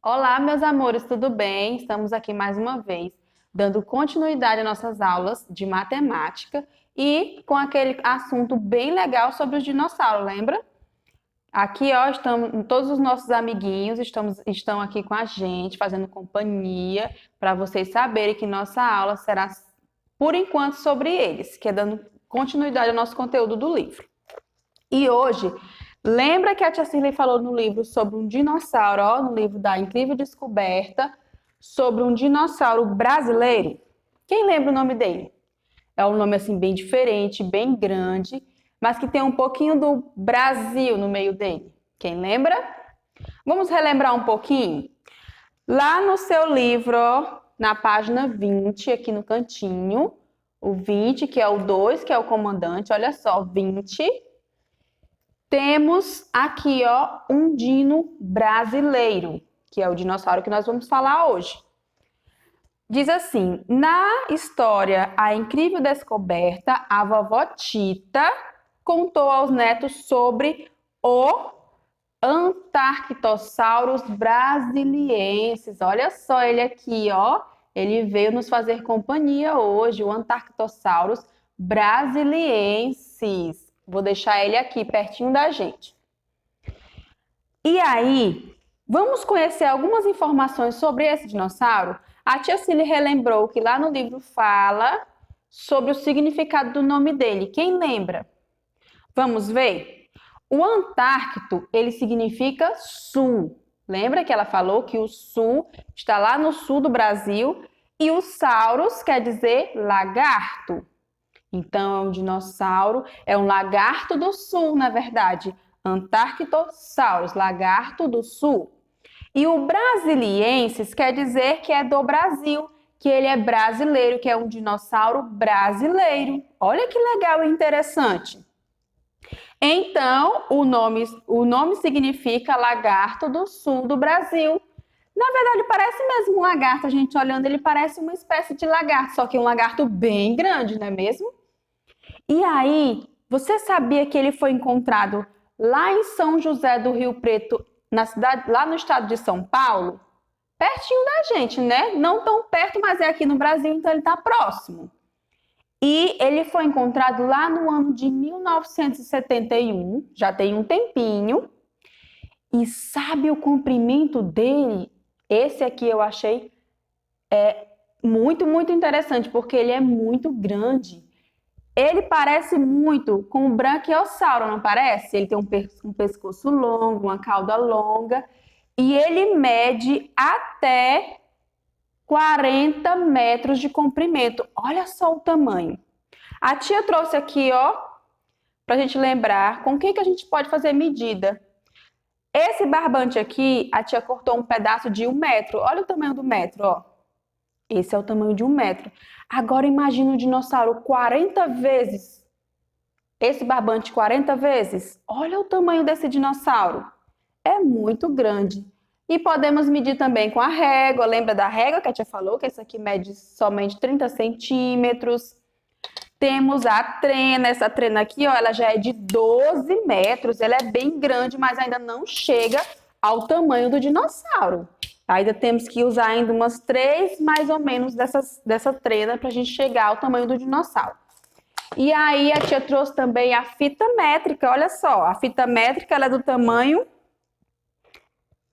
Olá, meus amores, tudo bem? Estamos aqui mais uma vez, dando continuidade às nossas aulas de matemática e com aquele assunto bem legal sobre os dinossauros, lembra? Aqui, ó, estamos, todos os nossos amiguinhos estão aqui com a gente, fazendo companhia, para vocês saberem que nossa aula será, por enquanto, sobre eles, que é dando continuidade ao nosso conteúdo do livro. E hoje, lembra que a tia Cirlei falou no livro sobre um dinossauro, ó, no livro da Incrível Descoberta, sobre um dinossauro brasileiro? Quem lembra o nome dele? É um nome assim bem diferente, bem grande, mas que tem um pouquinho do Brasil no meio dele. Quem lembra? Vamos relembrar um pouquinho? Lá no seu livro, ó, na página 20, aqui no cantinho, o 20, que é o 2, que é o comandante, olha só, 20. Temos aqui, ó, um dino brasileiro, que é o dinossauro que nós vamos falar hoje. Diz assim: na história A Incrível Descoberta, a vovó Tita contou aos netos sobre o Antarctosaurus brasiliensis. Olha só ele aqui, ó. Ele veio nos fazer companhia hoje, o Antarctosaurus brasiliensis. Vou deixar ele aqui pertinho da gente. E aí, vamos conhecer algumas informações sobre esse dinossauro? A tia Cília relembrou que lá no livro fala sobre o significado do nome dele. Quem lembra? Vamos ver? O Antártico, ele significa sul. Lembra que ela falou que o sul está lá no sul do Brasil e o sauros quer dizer lagarto. Então, é um dinossauro, é um lagarto do sul, na verdade. Antarctosaurus, lagarto do sul. E o brasiliensis quer dizer que é do Brasil, que ele é brasileiro, que é um dinossauro brasileiro. Olha que legal e interessante. Então, o nome significa lagarto do sul do Brasil. Na verdade, parece mesmo um lagarto. A gente olhando, ele parece uma espécie de lagarto, só que um lagarto bem grande, não é mesmo? E aí, você sabia que ele foi encontrado lá em São José do Rio Preto, na cidade, lá no estado de São Paulo? Pertinho da gente, né? Não tão perto, mas é aqui no Brasil, então ele está próximo. E ele foi encontrado lá no ano de 1971, já tem um tempinho. E sabe o comprimento dele? Esse aqui eu achei muito interessante, porque ele é muito grande. Ele parece muito com o branquiosauro, não parece? Ele tem um pescoço longo, uma cauda longa, e ele mede até 40 metros de comprimento. Olha só o tamanho. A tia trouxe aqui, ó, para a gente lembrar com o que a gente pode fazer medida. Esse barbante aqui, a tia cortou um pedaço de 1 metro. Olha o tamanho do metro, ó. Esse é o tamanho de 1 metro. Agora imagina um dinossauro 40 vezes. Esse barbante 40 vezes. Olha o tamanho desse dinossauro. É muito grande. E podemos medir também com a régua. Lembra da régua que a tia falou? Que essa aqui mede somente 30 centímetros. Temos a trena. Essa trena aqui, ó, ela já é de 12 metros. Ela é bem grande, mas ainda não chega ao tamanho do dinossauro. Ainda temos que usar ainda umas 3, mais ou menos, dessa trena para a gente chegar ao tamanho do dinossauro. E aí a tia trouxe também a fita métrica, olha só. A fita métrica, ela é do tamanho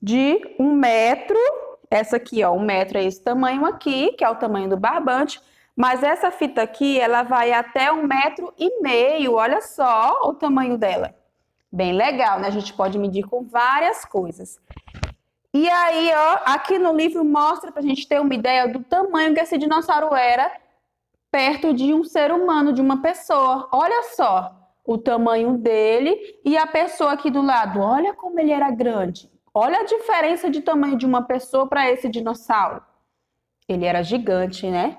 de 1 metro. Essa aqui, ó, 1 metro é esse tamanho aqui, que é o tamanho do barbante. Mas essa fita aqui, ela vai até 1,5 m, olha só o tamanho dela. Bem legal, né? A gente pode medir com várias coisas. E aí, ó, aqui no livro mostra pra gente ter uma ideia do tamanho que esse dinossauro era perto de um ser humano, de uma pessoa. Olha só o tamanho dele e a pessoa aqui do lado. Olha como ele era grande. Olha a diferença de tamanho de uma pessoa para esse dinossauro. Ele era gigante, né?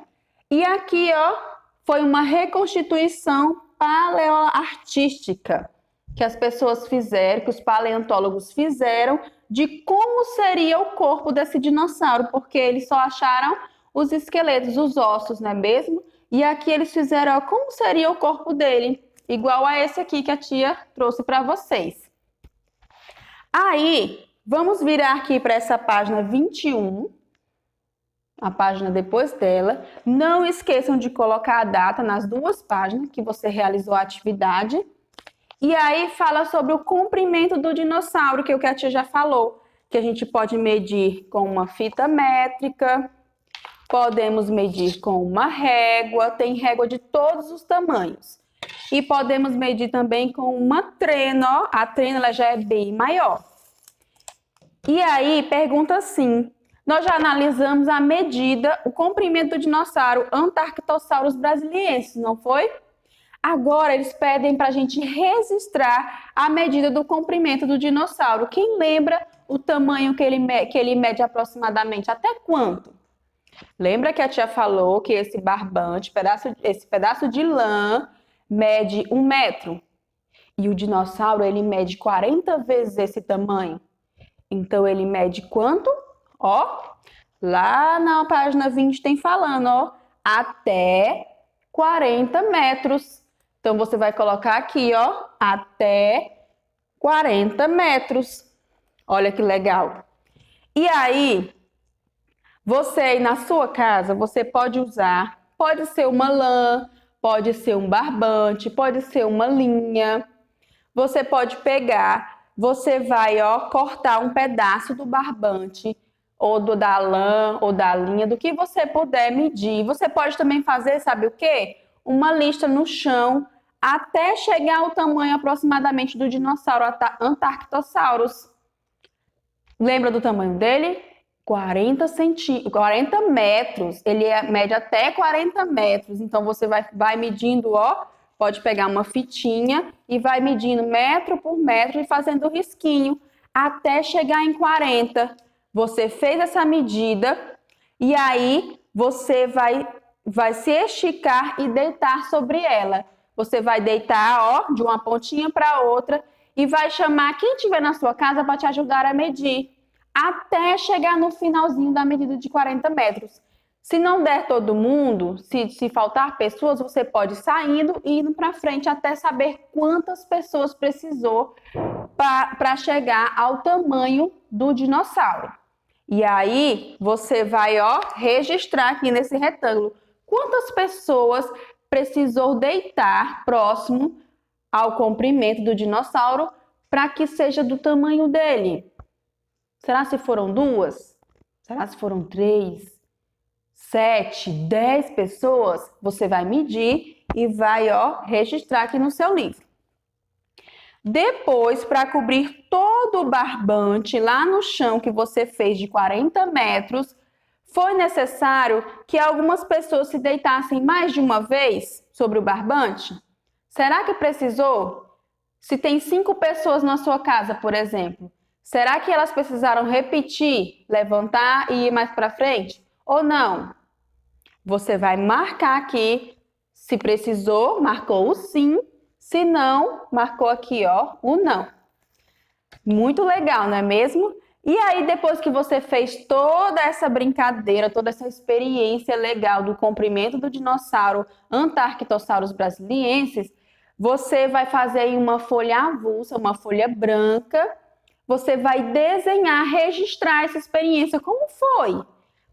E aqui, ó, foi uma reconstituição paleoartística que as pessoas fizeram, que os paleontólogos fizeram, de como seria o corpo desse dinossauro, porque eles só acharam os esqueletos, os ossos, não é mesmo? E aqui eles fizeram, ó, como seria o corpo dele, igual a esse aqui que a tia trouxe para vocês. Aí, Vamos virar aqui para essa página 21, a página depois dela. Não esqueçam de colocar a data nas duas páginas que você realizou a atividade. E aí fala sobre o comprimento do dinossauro, que é o que a tia já falou, que a gente pode medir com uma fita métrica, podemos medir com uma régua, tem régua de todos os tamanhos. E podemos medir também com uma trena, ó, a trena ela já é bem maior. E aí pergunta assim, nós já analisamos a medida, o comprimento do dinossauro Antarctosaurus brasiliensis, não foi? Agora eles pedem para a gente registrar a medida do comprimento do dinossauro. Quem lembra o tamanho que ele mede aproximadamente? Até quanto? Lembra que a tia falou que esse barbante, esse pedaço de lã, mede 1 metro? E o dinossauro ele mede 40 vezes esse tamanho. Então ele mede quanto? Ó, lá na página 20 tem falando, ó, até 40 metros. Então, você vai colocar aqui, ó, até 40 metros. Olha que legal. E aí, você aí na sua casa, você pode usar, pode ser uma lã, pode ser um barbante, pode ser uma linha. Você pode pegar, você vai, ó, cortar um pedaço do barbante, ou da lã, ou da linha, do que você puder medir. Você pode também fazer, sabe o quê? Uma lista no chão até chegar ao tamanho aproximadamente do dinossauro Antarctosaurus. Lembra do tamanho dele? 40 metros. Ele mede até 40 metros. Então, você vai medindo, ó, pode pegar uma fitinha e vai medindo metro por metro e fazendo risquinho até chegar em 40. Você fez essa medida e aí você vai se esticar e deitar sobre ela. Você vai deitar, ó, de uma pontinha para outra e vai chamar quem estiver na sua casa para te ajudar a medir, até chegar no finalzinho da medida de 40 metros. Se não der todo mundo, se faltar pessoas, você pode ir saindo e indo para frente até saber quantas pessoas precisou para chegar ao tamanho do dinossauro. E aí, você vai, ó, registrar aqui nesse retângulo quantas pessoas precisou deitar próximo ao comprimento do dinossauro para que seja do tamanho dele. Será se foram 2? Será se foram 3? 7, 10 pessoas? Você vai medir e vai, ó, registrar aqui no seu livro. Depois, para cobrir todo o barbante lá no chão que você fez de 40 metros, foi necessário que algumas pessoas se deitassem mais de uma vez sobre o barbante? Será que precisou? Se tem 5 pessoas na sua casa, por exemplo, será que elas precisaram repetir, levantar e ir mais para frente? Ou não? Você vai marcar aqui, se precisou, marcou o sim, se não, marcou aqui, ó, o não. Muito legal, não é mesmo? E aí, depois que você fez toda essa brincadeira, toda essa experiência legal do comprimento do dinossauro Antarctosaurus brasiliensis, você vai fazer em uma folha avulsa, uma folha branca, você vai desenhar, registrar essa experiência. Como foi?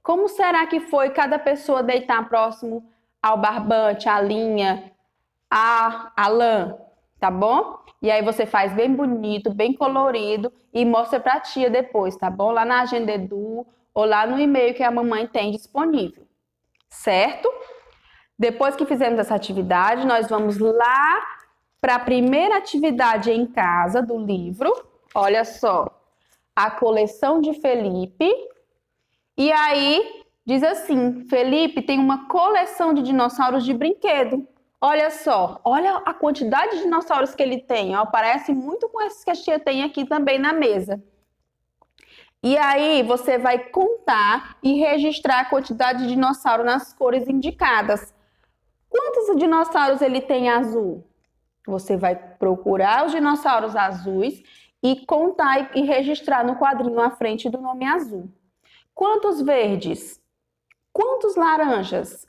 Como será que foi cada pessoa deitar próximo ao barbante, à linha, à lã, tá bom? E aí você faz bem bonito, bem colorido e mostra pra tia depois, tá bom? Lá na Agenda Edu ou lá no e-mail que a mamãe tem disponível, certo? Depois que fizemos essa atividade, nós vamos lá para a primeira atividade em casa do livro. Olha só, a coleção de Felipe. E aí diz assim, Felipe tem uma coleção de dinossauros de brinquedo. Olha só, olha a quantidade de dinossauros que ele tem, ó, parece muito com esses que a tia tem aqui também na mesa. E aí você vai contar e registrar a quantidade de dinossauro nas cores indicadas. Quantos dinossauros ele tem azul? Você vai procurar os dinossauros azuis e contar e registrar no quadrinho à frente do nome azul. Quantos verdes? Quantos laranjas?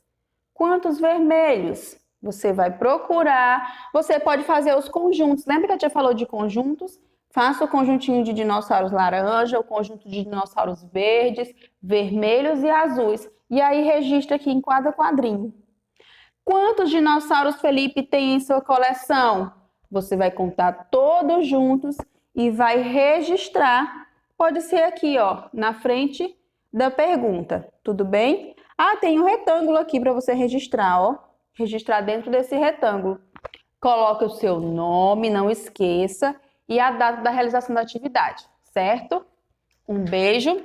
Quantos vermelhos? Você vai procurar. Você pode fazer os conjuntos. Lembra que a tia falou de conjuntos? Faça o conjuntinho de dinossauros laranja, o conjunto de dinossauros verdes, vermelhos e azuis. E aí registra aqui em cada quadrinho. Quantos dinossauros Felipe tem em sua coleção? Você vai contar todos juntos e vai registrar. Pode ser aqui, ó, na frente da pergunta. Tudo bem? Ah, tem um retângulo aqui para você registrar, ó. Registrar dentro desse retângulo. Coloque o seu nome, não esqueça, e a data da realização da atividade, certo? Um beijo